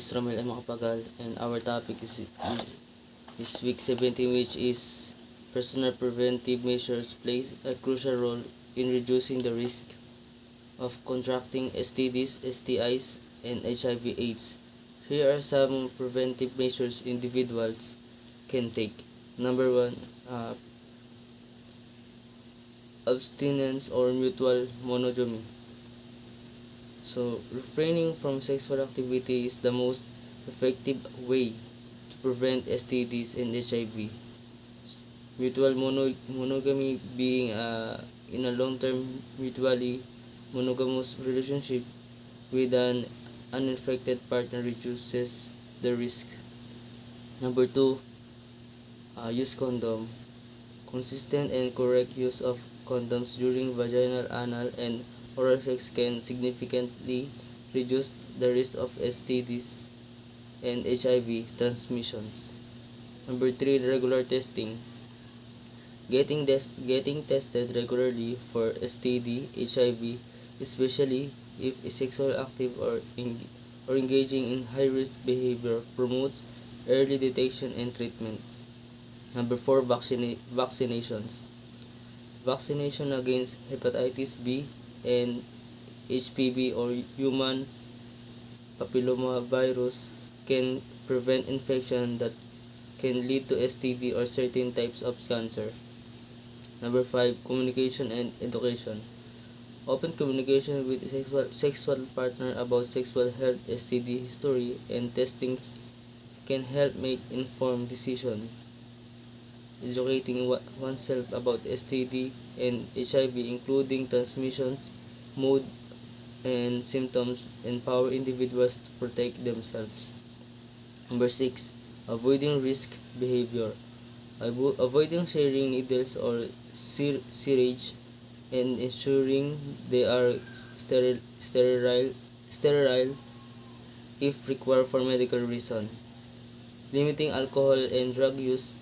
is Romel M. Makapagal, and our topic is week 17, which is personal preventive measures plays a crucial role in reducing the risk of contracting STDs, STIs, and HIV/AIDS. Here are some preventive measures individuals can take. Number one, abstinence or mutual monogamy. So, refraining from sexual activity is the most effective way to prevent STDs and HIV. Mutual monogamy being in a long-term mutually monogamous relationship with an uninfected partner reduces the risk. Number two, use condom. Consistent and correct use of condoms during vaginal, anal, and oral sex can significantly reduce the risk of STDs and HIV transmissions. Number three, regular testing. Getting tested regularly for STD, HIV, especially if sexually active or engaging in high-risk behavior, promotes early detection and treatment. Number four, vaccinations. Vaccination against hepatitis B and HPV or human papillomavirus can prevent infection that can lead to STD or certain types of cancer. Number five, communication and education. Open communication with sexual partner about sexual health, STD history, and testing can help make informed decisions. Educating oneself about STD and HIV, including transmissions, mode, and symptoms, empower individuals to protect themselves. Number six, avoiding risk behavior. Avoiding sharing needles or syringe and ensuring they are sterile if required for medical reason. Limiting alcohol and drug use,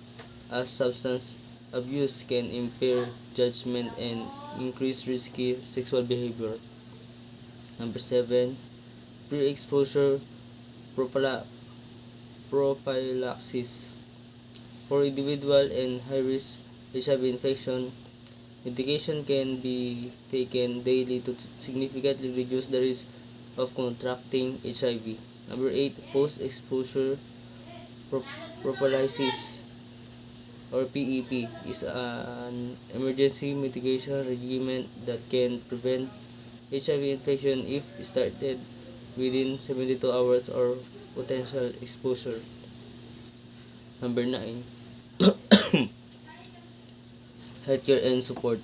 as substance abuse can impair judgment and increase risky sexual behavior. Number seven, pre-exposure prophylaxis. For individual and high-risk HIV infection, medication can be taken daily to significantly reduce the risk of contracting HIV. Number eight, post-exposure prophylaxis or PEP is an emergency mitigation regimen that can prevent HIV infection if started within 72 hours or potential exposure. Number 9, healthcare and support.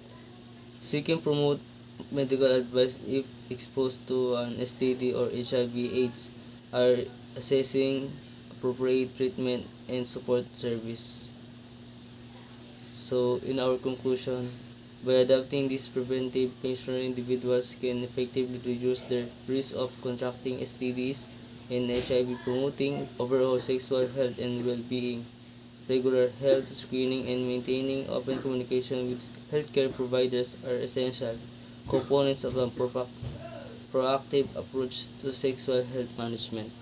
Seeking promote medical advice if exposed to an STD or HIV/AIDS are assessing appropriate treatment and support service. So, in our conclusion, by adopting these preventive measures, individuals can effectively reduce their risk of contracting STDs and HIV, promoting overall sexual health and well-being. Regular health screening and maintaining open communication with healthcare providers are essential components of a proactive approach to sexual health management.